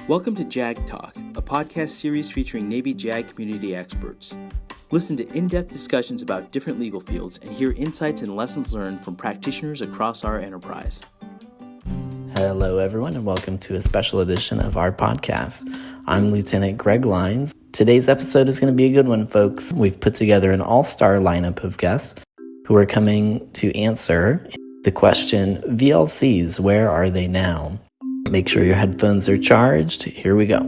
Welcome to JAG Talk, a podcast series featuring Navy JAG community experts. Listen to in-depth discussions about different legal fields and hear insights and lessons learned from practitioners across our enterprise. Hello, everyone, and welcome to a special edition of our podcast. I'm Lieutenant Greg Lines. Today's episode is going to be a good one, folks. We've put together an all-star lineup of guests who are coming to answer the question, VLCs, where are they now? Make sure your headphones are charged. Here we go.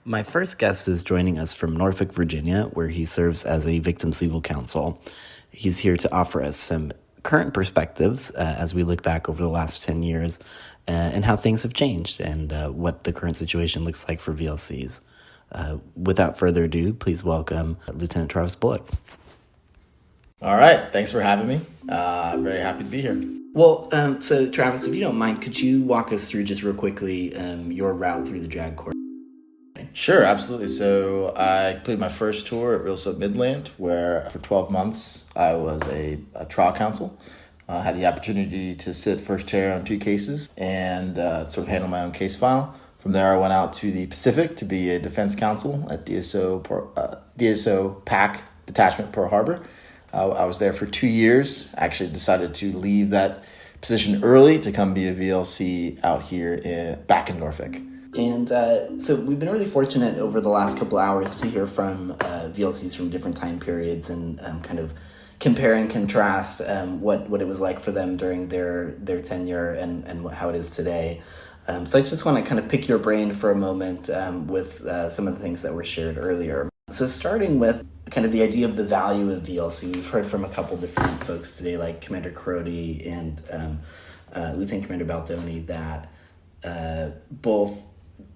My first guest is joining us from Norfolk, Virginia, where he serves as a Victims Legal Counsel. He's here to offer us some current perspectives as we look back over the last 10 years and how things have changed and what the current situation looks like for VLCs. Without further ado, please welcome Lieutenant Travis Bullock. All right. Thanks for having me. I'm very happy to be here. Well, so Travis, if you don't mind, could you walk us through just real quickly your route through the JAG Court? Sure, absolutely. So I completed my first tour at Real Estate Midland, where for 12 months I was a trial counsel. I had the opportunity to sit first chair on 2 cases and sort of handle my own case file. From there, I went out to the Pacific to be a defense counsel at DSO PAC Detachment Pearl Harbor. I was there for 2 years. Actually decided to leave that position early to come be a VLC out here back in Norfolk. And so we've been really fortunate over the last couple hours to hear from VLCs from different time periods and kind of compare and contrast what it was like for them during their tenure and how it is today. So I just want to kind of pick your brain for a moment with some of the things that were shared earlier. So starting with kind of the idea of the value of VLC, we've heard from a couple different folks today, like Commander Crody and Lieutenant Commander Baldoni, that both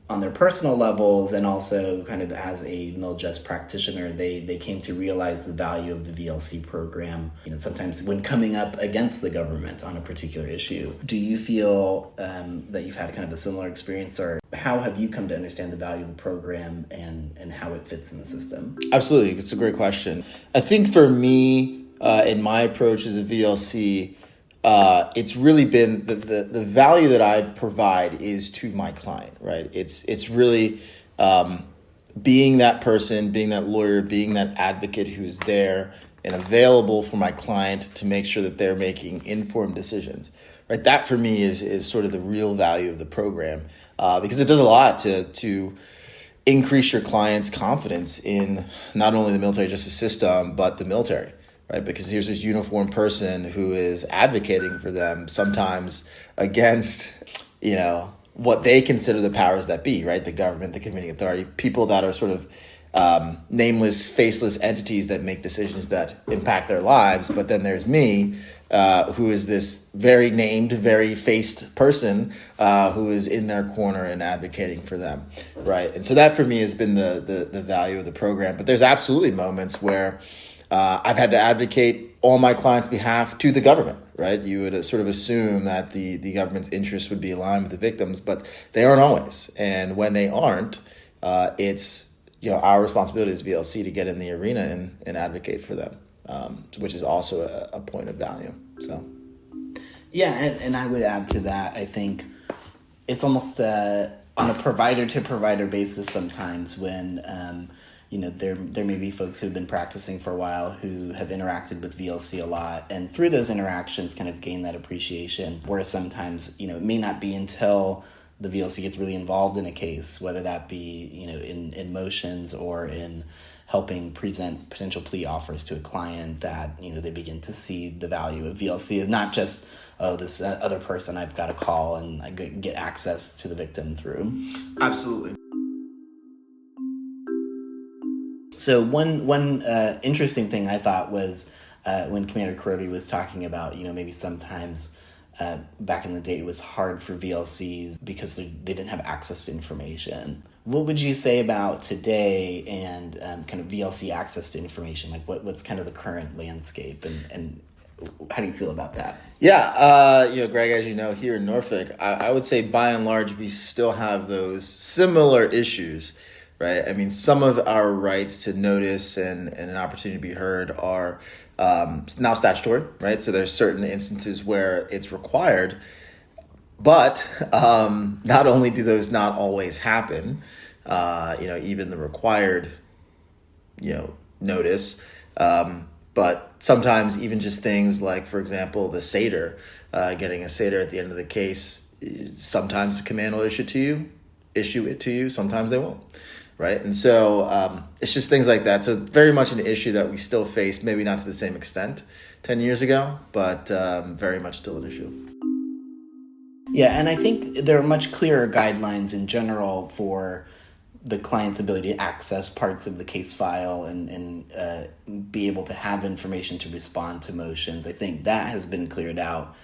on their personal levels and also kind of as a MilJust practitioner, they came to realize the value of the VLC program, sometimes when coming up against the government on a particular issue. Do you feel that you've had kind of a similar experience, or how have you come to understand the value of the program and how it fits in the system? Absolutely. It's a great question. I think for me, in my approach as a VLC, it's really been the value that I provide is to my client, right? It's really being that person, being that lawyer, being that advocate who's there and available for my client to make sure that they're making informed decisions, right? That for me is sort of the real value of the program because it does a lot to increase your client's confidence in not only the military justice system, but the military. Right, because here's this uniformed person who is advocating for them, sometimes against, what they consider the powers that be, right? The government, the convening authority, people that are sort of nameless, faceless entities that make decisions that impact their lives. But then there's me, who is this very named, very faced person who is in their corner and advocating for them, right? And so that for me has been the value of the program. But there's absolutely moments where I've had to advocate on my client's behalf to the government, right? You would sort of assume that the government's interests would be aligned with the victims, but they aren't always. And when they aren't, it's our responsibility as VLC to get in the arena and advocate for them, which is also a point of value. So, yeah, and I would add to that, I think it's almost on a provider-to-provider basis sometimes when there may be folks who've been practicing for a while who have interacted with VLC a lot, and through those interactions kind of gain that appreciation, whereas sometimes, it may not be until the VLC gets really involved in a case, whether that be, in motions or in helping present potential plea offers to a client, that, they begin to see the value of VLC, and not just, this other person I've got to call and I get access to the victim through. Absolutely. So one interesting thing I thought was when Commander Crody was talking about, maybe sometimes back in the day it was hard for VLCs because they didn't have access to information. What would you say about today and kind of VLC access to information? Like what's kind of the current landscape and how do you feel about that? Yeah, Greg, as you know, here in Norfolk, I would say by and large we still have those similar issues. Right. I mean, some of our rights to notice and an opportunity to be heard are now statutory. Right. So there's certain instances where it's required. But not only do those not always happen, even the required, notice, but sometimes even just things like, for example, the SATR, getting a SATR at the end of the case, sometimes the command will issue it to you, sometimes they won't. Right. And so it's just things like that. So very much an issue that we still face, maybe not to the same extent 10 years ago, but very much still an issue. Yeah, and I think there are much clearer guidelines in general for the client's ability to access parts of the case file and be able to have information to respond to motions. I think that has been cleared out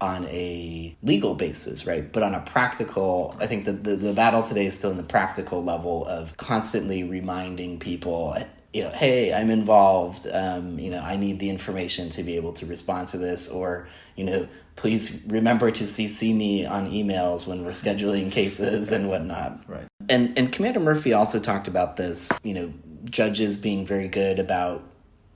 on a legal basis, right? But on a practical, I think the battle today is still in the practical level of constantly reminding people, hey, I'm involved. I need the information to be able to respond to this, or, please remember to CC me on emails when we're scheduling cases and whatnot. Right. And Commander Murphy also talked about this, judges being very good about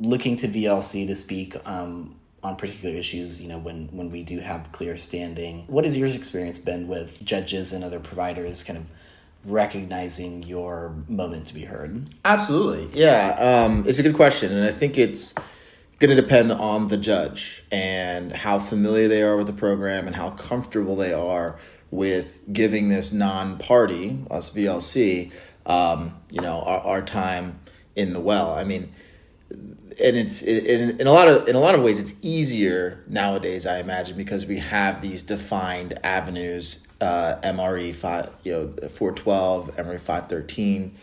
looking to VLC to speak on particular issues, when we do have clear standing. What has your experience been with judges and other providers kind of recognizing your moment to be heard? Absolutely. Yeah. It's a good question. And I think it's going to depend on the judge and how familiar they are with the program and how comfortable they are with giving this non-party, us VLC, our time in the well. I mean, and it's in a lot of ways it's easier nowadays, I imagine, because we have these defined avenues, MRE 412, MRE 513,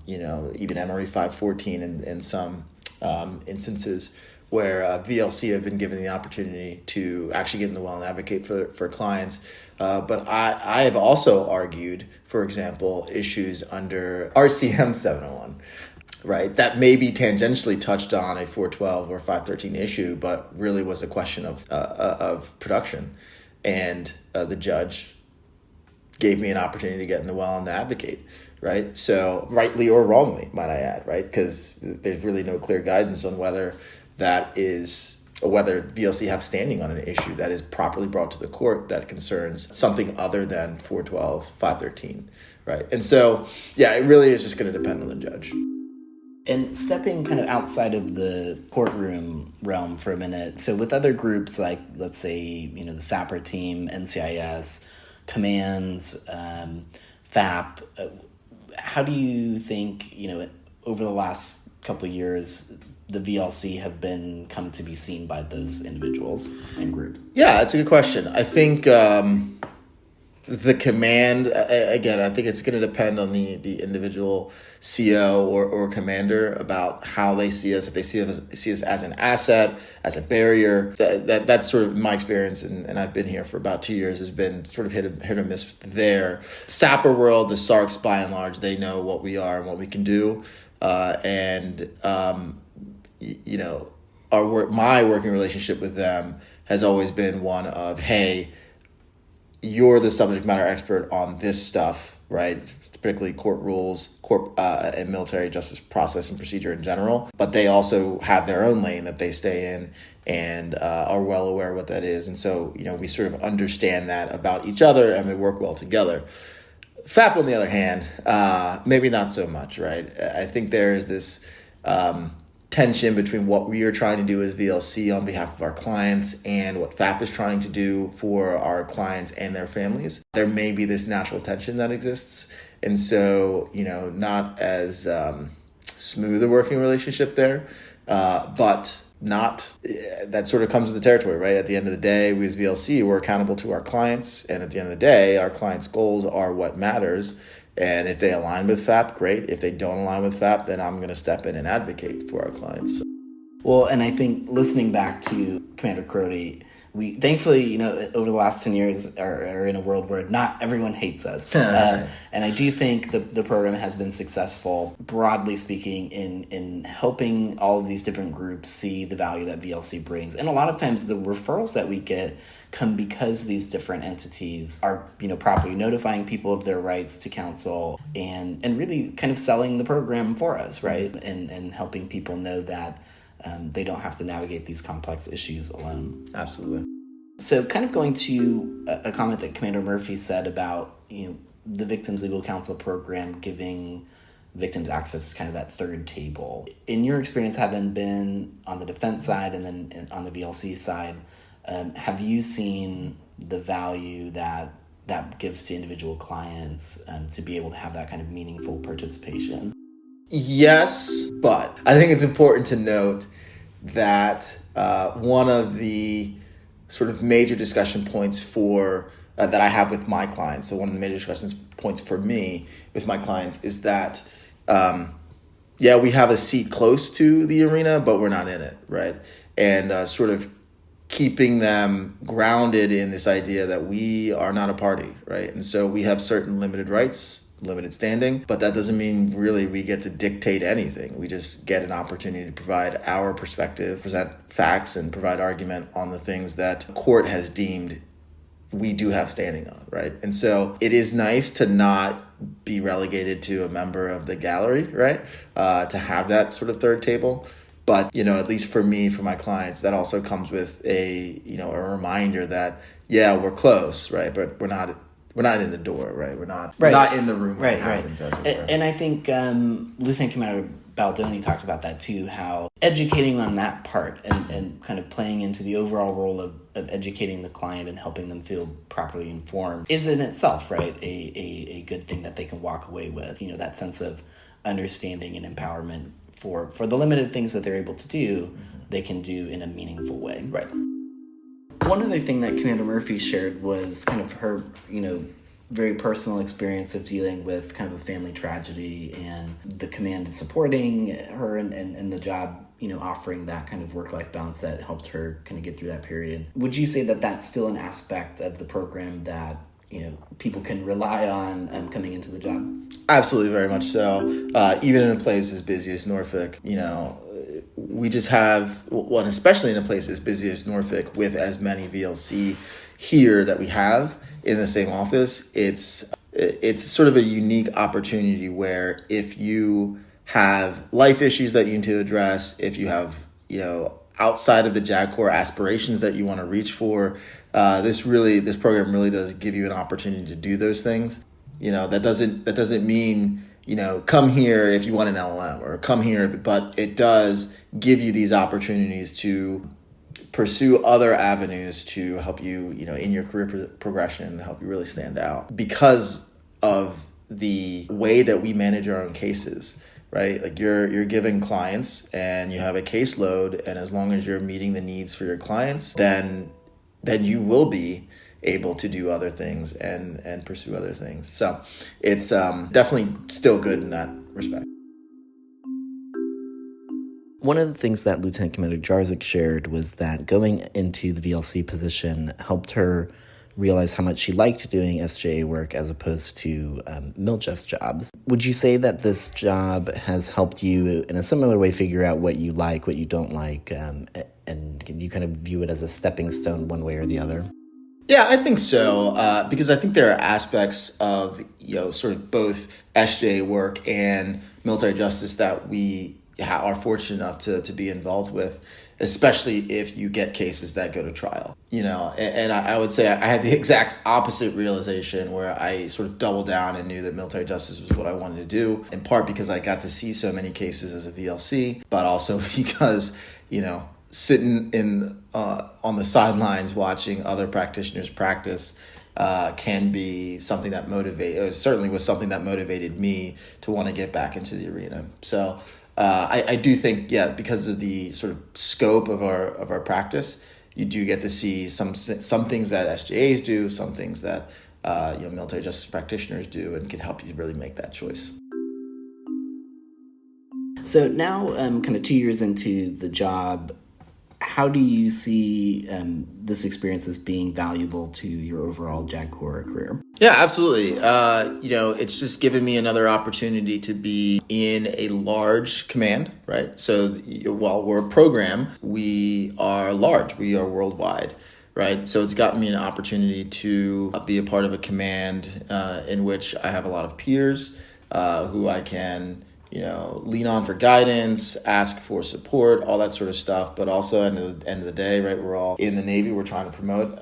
even MRE 514 in some instances where VLC have been given the opportunity to actually get in the well and advocate for clients. But I have also argued, for example, issues under RCM 701. Right, that may be tangentially touched on a 412 or 513 issue, but really was a question of production, and the judge gave me an opportunity to get in the well and to advocate. Right, so rightly or wrongly, might I add, right, because there's really no clear guidance on whether VLC have standing on an issue that is properly brought to the court that concerns something other than 412, 513. Right, and so yeah, it really is just going to depend on the judge. And stepping kind of outside of the courtroom realm for a minute, so with other groups like, let's say, the SAPR team, NCIS, commands, FAP, how do you think, over the last couple of years, the VLC have come to be seen by those individuals and groups? Yeah, that's a good question. I think the command, again, I think it's going to depend on the individual CO or commander about how they see us. If they see us as an asset, as a barrier, that's sort of my experience, and I've been here for about 2 years, has been sort of hit or miss there. SAPR world, the SARCs, by and large, they know what we are and what we can do, my working relationship with them has always been one of, hey, you're the subject matter expert on this stuff, right? Particularly court rules, and military justice process and procedure in general. But they also have their own lane that they stay in and are well aware of what that is. And so, we sort of understand that about each other and we work well together. FAP, on the other hand, maybe not so much, right? I think there is this tension between what we are trying to do as VLC on behalf of our clients and what FAP is trying to do for our clients and their families. There may be this natural tension that exists. And so, not as smooth a working relationship there, but not, that sort of comes with the territory, right? At the end of the day, we as VLC, we're accountable to our clients. And at the end of the day, our clients' goals are what matters. And if they align with FAP, great. If they don't align with FAP, then I'm going to step in and advocate for our clients. Well, and I think listening back to Commander Crody, we thankfully, over the last 10 years are in a world where not everyone hates us. And I do think the program has been successful, broadly speaking, in helping all of these different groups see the value that VLC brings. And a lot of times the referrals that we get come because these different entities are, properly notifying people of their rights to counsel and really kind of selling the program for us, right? And helping people know that they don't have to navigate these complex issues alone. Absolutely. So kind of going to a comment that Commander Murphy said about, the Victims Legal Counsel program giving victims access to kind of that third table. In your experience, having been on the defense side and then on the VLC side, have you seen the value that gives to individual clients to be able to have that kind of meaningful participation? Yes, but I think it's important to note that one of the sort of major discussion points for that I have with my clients, so one of the major discussion points for me with my clients is that, we have a seat close to the arena, but we're not in it, right? And sort of keeping them grounded in this idea that we are not a party, right? And so we have certain limited rights, limited standing, but that doesn't mean really we get to dictate anything. We just get an opportunity to provide our perspective, present facts, and provide argument on the things that the court has deemed we do have standing on, right? And so it is nice to not be relegated to a member of the gallery, right? To have that sort of third table. But, at least for me, for my clients, that also comes with a reminder that, we're close, right? But we're not in the door, right? We're not in the room. Right. Happens, as it were. And I think Lieutenant Commander Baldoni talked about that too, how educating on that part and kind of playing into the overall role of educating the client and helping them feel properly informed is in itself, right, a good thing that they can walk away with. That sense of understanding and empowerment for the limited things that they're able to do, they can do in a meaningful way. Right. One other thing that Commander Murphy shared was kind of her, very personal experience of dealing with kind of a family tragedy and the command supporting her and the job, offering that kind of work-life balance that helped her kind of get through that period. Would you say that that's still an aspect of the program that, people can rely on coming into the job? Absolutely, very much so. Even in a place as busy as Norfolk, we just have, especially in a place as busy as Norfolk with as many VLC here that we have in the same office, it's sort of a unique opportunity where if you have life issues that you need to address, if you have, outside of the JAG Corps aspirations that you want to reach for, this program really does give you an opportunity to do those things. That doesn't mean, come here if you want an LLM or come here, but it does give you these opportunities to pursue other avenues to help you, in your career progression, help you really stand out because of the way that we manage our own cases, right? Like you're giving clients and you have a caseload, and as long as you're meeting the needs for your clients, then you will be able to do other things and pursue other things. So it's definitely still good in that respect. One of the things that Lieutenant Commander Jarzik shared was that going into the VLC position helped her realize how much she liked doing SJA work as opposed to MILJES jobs. Would you say that this job has helped you in a similar way figure out what you like, what you don't like, and you kind of view it as a stepping stone one way or the other? Yeah, I think so, because I think there are aspects of, sort of both SJA work and military justice that we are fortunate enough to be involved with, especially if you get cases that go to trial. And I would say I had the exact opposite realization where I sort of doubled down and knew that military justice was what I wanted to do, in part because I got to see so many cases as a VLC, but also because, sitting on the sidelines watching other practitioners practice can be something that certainly was something that motivated me to want to get back into the arena. So I do think, because of the sort of scope of our practice, you do get to see some things that SJAs do, some things that military justice practitioners do, and can help you really make that choice. So now, kind of 2 years into the job, how do you see this experience as being valuable to your overall JAG Corps career? Yeah, absolutely. It's just given me another opportunity to be in a large command, right? So while we're a program, we are large, we are worldwide, right? So it's gotten me an opportunity to be a part of a command in which I have a lot of peers who I can lean on for guidance, ask for support, all that sort of stuff. But also at the end of the day, right, we're all in the Navy. We're trying to promote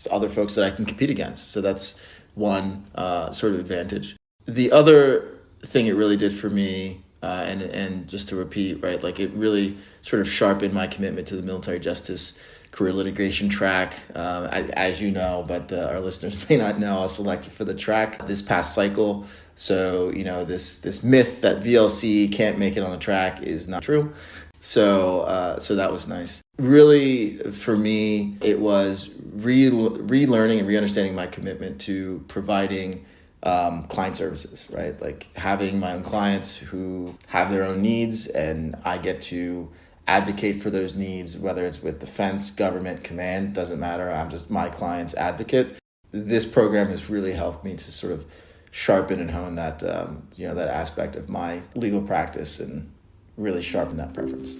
other folks that I can compete against. So that's one sort of advantage. The other thing it really did for me, and just to repeat, right, like it really sort of sharpened my commitment to the military justice career litigation track. As you know, but our listeners may not know, I was selected for the track this past cycle. So, this myth that VLC can't make it on the track is not true. So that was nice. Really, for me, it was relearning and re-understanding my commitment to providing client services, right? Like having my own clients who have their own needs, and I get to advocate for those needs, whether it's with defense, government, command, doesn't matter. I'm just my client's advocate. This program has really helped me to sort of sharpen and hone that, that aspect of my legal practice and really sharpen that preference.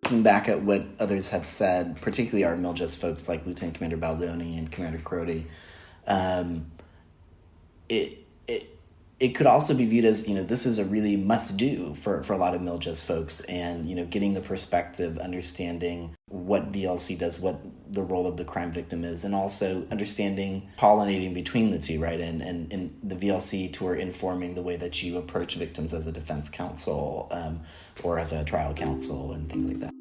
Looking back at what others have said, particularly our MILJUST folks like Lieutenant Commander Baldoni and Commander Crody, it could also be viewed as, this is a really must-do for a lot of MILJUST folks, and, getting the perspective, understanding what VLC does, what the role of the crime victim is, and also understanding pollinating between the two, right? And the VLC tour informing the way that you approach victims as a defense counsel or as a trial counsel and things like that.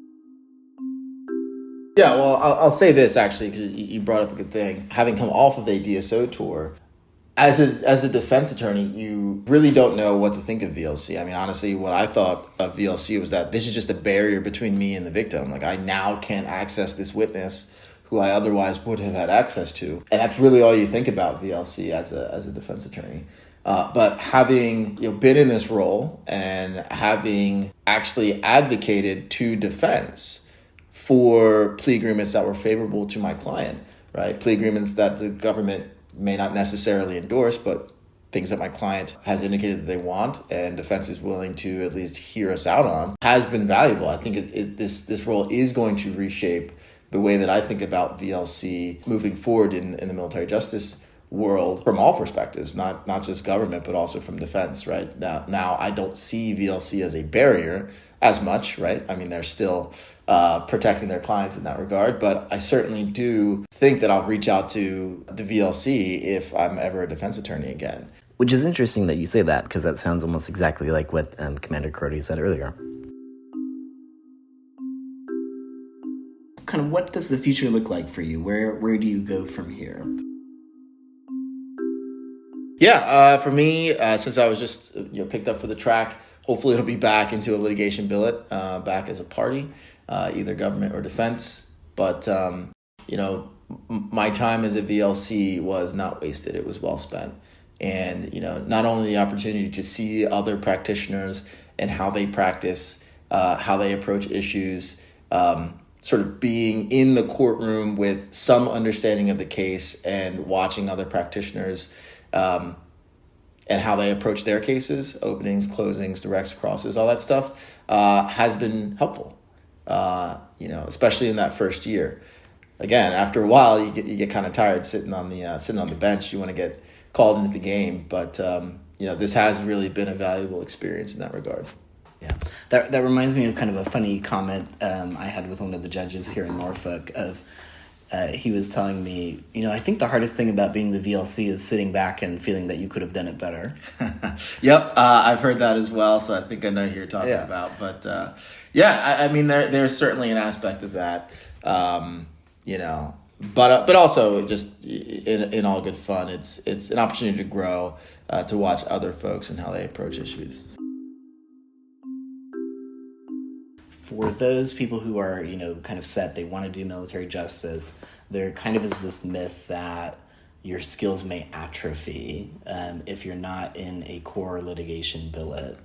Yeah, well, I'll say this actually, because you brought up a good thing. Having come off of a DSO tour, as a defense attorney, you really don't know what to think of VLC. I mean, honestly, what I thought of VLC was that this is just a barrier between me and the victim. Like, I now can't access this witness who I otherwise would have had access to. And that's really all you think about VLC as a defense attorney. But having been in this role and having actually advocated to defense for plea agreements that were favorable to my client, right? Plea agreements that the government may not necessarily endorse, but things that my client has indicated that they want and defense is willing to at least hear us out on, has been valuable. I think this role is going to reshape the way that I think about VLC moving forward in the military justice world from all perspectives, not just government, but also from defense, right? Now I don't see VLC as a barrier as much, right? I mean, they're still protecting their clients in that regard, but I certainly do think that I'll reach out to the VLC if I'm ever a defense attorney again. Which is interesting that you say that, because that sounds almost exactly like what Commander Crody said earlier. Kind of what does the future look like for you? Where do you go from here? Yeah, for me, since I was just picked up for the track, hopefully it'll be back into a litigation billet, back as a party, either government or defense. But, my time as a VLC was not wasted. It was well spent. And, not only the opportunity to see other practitioners and how they practice, how they approach issues, sort of being in the courtroom with some understanding of the case and watching other practitioners and how they approach their cases, openings, closings, directs, crosses, all that stuff has been helpful, especially in that first year. Again, after a while, you get kind of tired sitting on the bench. You want to get called into the game, but this has really been a valuable experience in that regard. Yeah, that reminds me of kind of a funny comment I had with one of the judges here in Norfolk. He was telling me, I think the hardest thing about being the VLC is sitting back and feeling that you could have done it better. Yep, I've heard that as well, so I think I know who you're talking about. But I mean, there's certainly an aspect of that, but also just in all good fun. It's an opportunity to grow, to watch other folks and how they approach issues. For those people who are, kind of set, they want to do military justice, there kind of is this myth that your skills may atrophy if you're not in a core litigation billet.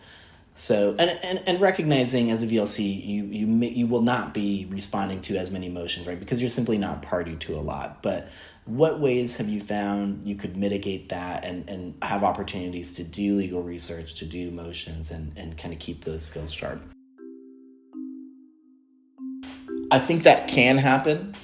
So, and recognizing as a VLC, you will not be responding to as many motions, right? Because you're simply not party to a lot. But what ways have you found you could mitigate that and have opportunities to do legal research, to do motions, and kind of keep those skills sharp? I think that can happen.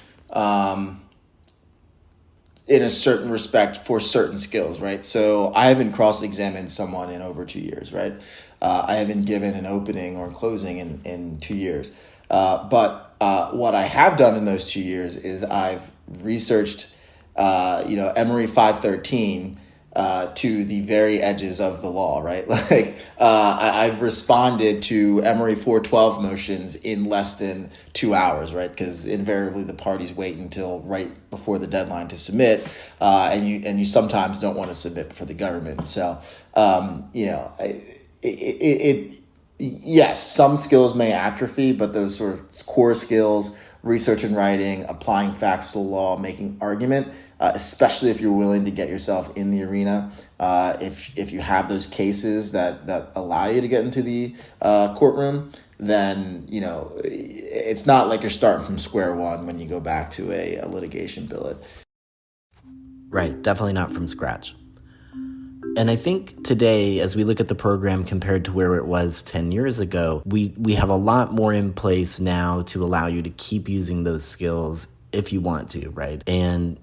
in a certain respect for certain skills, right? So I haven't cross-examined someone in over 2 years, right? I haven't given an opening or closing in 2 years. But what I have done in those 2 years is I've researched, Emory 513 to the very edges of the law, right? I've responded to Emory 412 motions in less than 2 hours, right? Because invariably the parties wait until right before the deadline to submit, and you sometimes don't want to submit for the government. So, yes, some skills may atrophy, but those sort of core skills, research and writing, applying facts to law, making argument, especially if you're willing to get yourself in the arena, if you have those cases that allow you to get into the courtroom, then it's not like you're starting from square one when you go back to a litigation billet. Right, definitely not from scratch. And I think today, as we look at the program compared to where it was 10 years ago, we have a lot more in place now to allow you to keep using those skills if you want to, right? And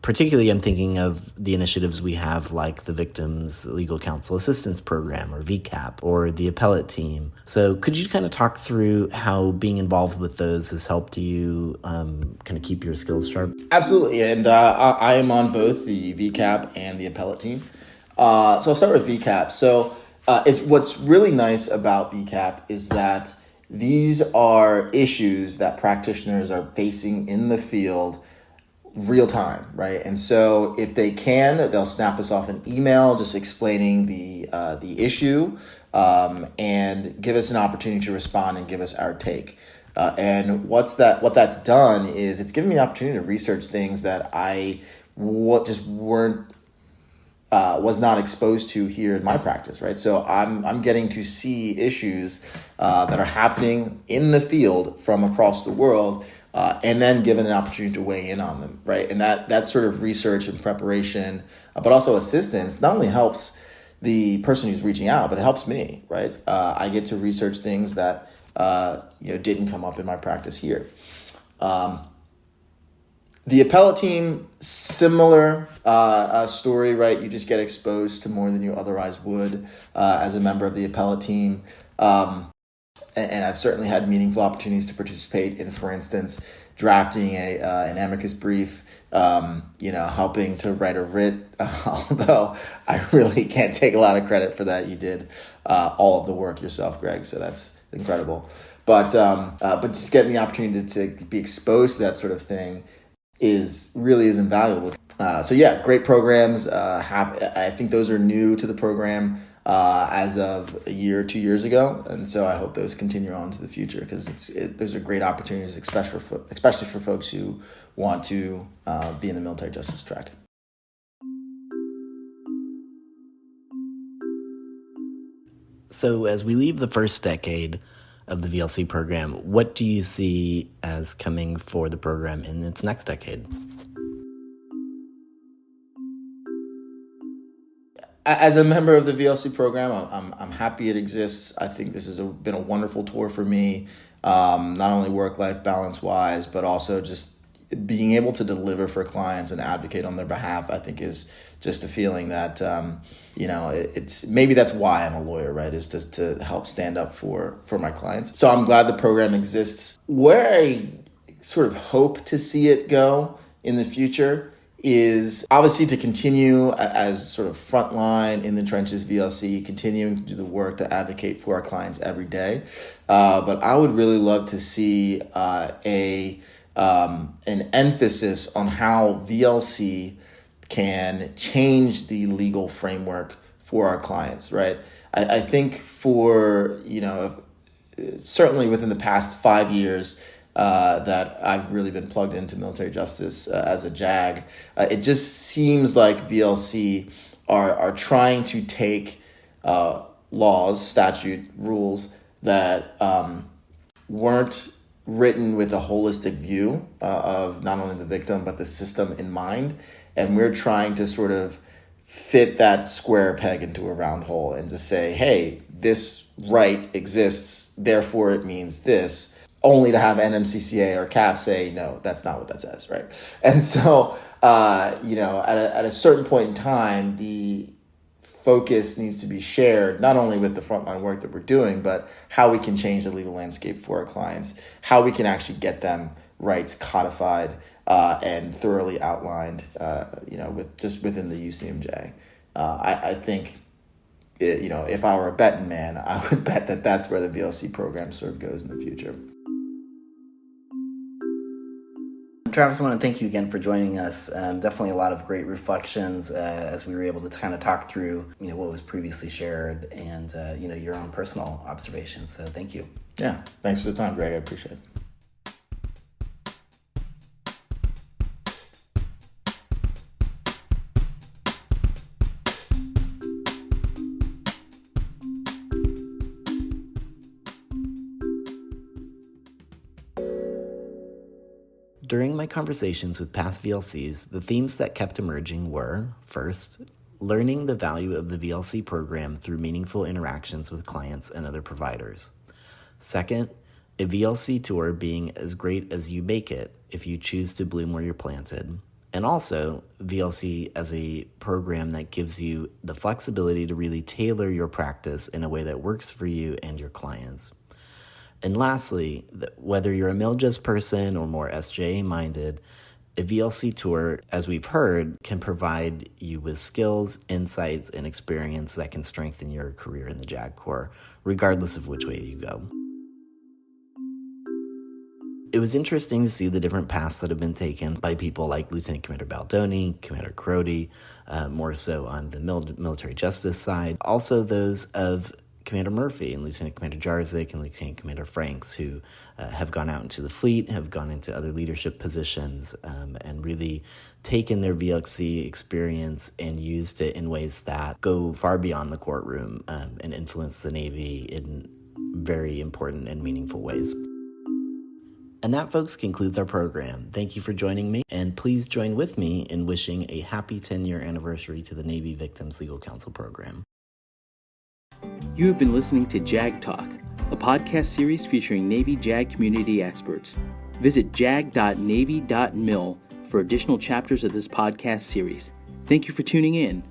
particularly, I'm thinking of the initiatives we have like the Victims Legal Counsel Assistance Program, or VCAP, or the appellate team. So could you kind of talk through how being involved with those has helped you kind of keep your skills sharp? Absolutely. And I am on both the VCAP and the appellate team. So I'll start with VCAP. So it's what's really nice about VCAP is that these are issues that practitioners are facing in the field real time, right? And so if they can, they'll snap us off an email just explaining the issue, and give us an opportunity to respond and give us our take. And what that's done is it's given me an opportunity to research things that I just was not exposed to here in my practice, right? So I'm getting to see issues that are happening in the field from across the world, and then given an opportunity to weigh in on them, right? And that sort of research and preparation, but also assistance, not only helps the person who's reaching out, but it helps me, right? I get to research things that didn't come up in my practice here. The appellate team, similar story, right? You just get exposed to more than you otherwise would as a member of the appellate team. And I've certainly had meaningful opportunities to participate in, for instance, drafting an amicus brief, helping to write a writ, although I really can't take a lot of credit for that. You did all of the work yourself, Greg, so that's incredible. But just getting the opportunity to be exposed to that sort of thing is invaluable. So yeah, great programs. I think those are new to the program as of a year or 2 years ago, and so I hope those continue on to the future because those are great opportunities, especially for folks who want to be in the military justice track. So as we leave the first decade of the VLC program, what do you see as coming for the program in its next decade? As a member of the VLC program, I'm happy it exists. I think this has been a wonderful tour for me, not only work-life balance-wise, but also just being able to deliver for clients and advocate on their behalf. I think is just a feeling that it's maybe that's why I'm a lawyer, right? Is to help stand up for my clients. So I'm glad the program exists. Where I sort of hope to see it go in the future is obviously to continue as sort of frontline in the trenches VLC, continuing to do the work to advocate for our clients every day. But I would really love to see an emphasis on how VLC can change the legal framework for our clients, right? I think certainly within the past 5 years, that I've really been plugged into military justice as a JAG. It just seems like VLC are trying to take laws, statute, rules that weren't written with a holistic view of not only the victim but the system in mind, and we're trying to sort of fit that square peg into a round hole and just say, hey, this right exists, therefore it means this. only to have NMCCA or CAF say, no, that's not what that says, right? And so, at a certain point in time, the focus needs to be shared, not only with the frontline work that we're doing, but how we can change the legal landscape for our clients, how we can actually get them rights codified and thoroughly outlined, within the UCMJ. I think, if I were a betting man, I would bet that that's where the VLC program sort of goes in the future. Travis, I want to thank you again for joining us. Definitely a lot of great reflections as we were able to kind of talk through, what was previously shared and, your own personal observations. So thank you. Yeah, thanks for the time, Greg. I appreciate it. During my conversations with past VLCs, the themes that kept emerging were, first, learning the value of the VLC program through meaningful interactions with clients and other providers. Second, a VLC tour being as great as you make it if you choose to bloom where you're planted. And also, VLC as a program that gives you the flexibility to really tailor your practice in a way that works for you and your clients. And lastly, whether you're a MilJust person or more SJA-minded, a VLC tour, as we've heard, can provide you with skills, insights, and experience that can strengthen your career in the JAG Corps, regardless of which way you go. It was interesting to see the different paths that have been taken by people like Lieutenant Commander Baldoni, Commander Crody, more so on the military justice side, also those of Commander Murphy and Lieutenant Commander Jarzik and Lieutenant Commander Franks, who have gone out into the fleet, have gone into other leadership positions, and really taken their VLC experience and used it in ways that go far beyond the courtroom and influence the Navy in very important and meaningful ways. And that, folks, concludes our program. Thank you for joining me, and please join with me in wishing a happy 10-year anniversary to the Navy Victims Legal Counsel program. You have been listening to JAG Talk, a podcast series featuring Navy JAG community experts. Visit jag.navy.mil for additional chapters of this podcast series. Thank you for tuning in.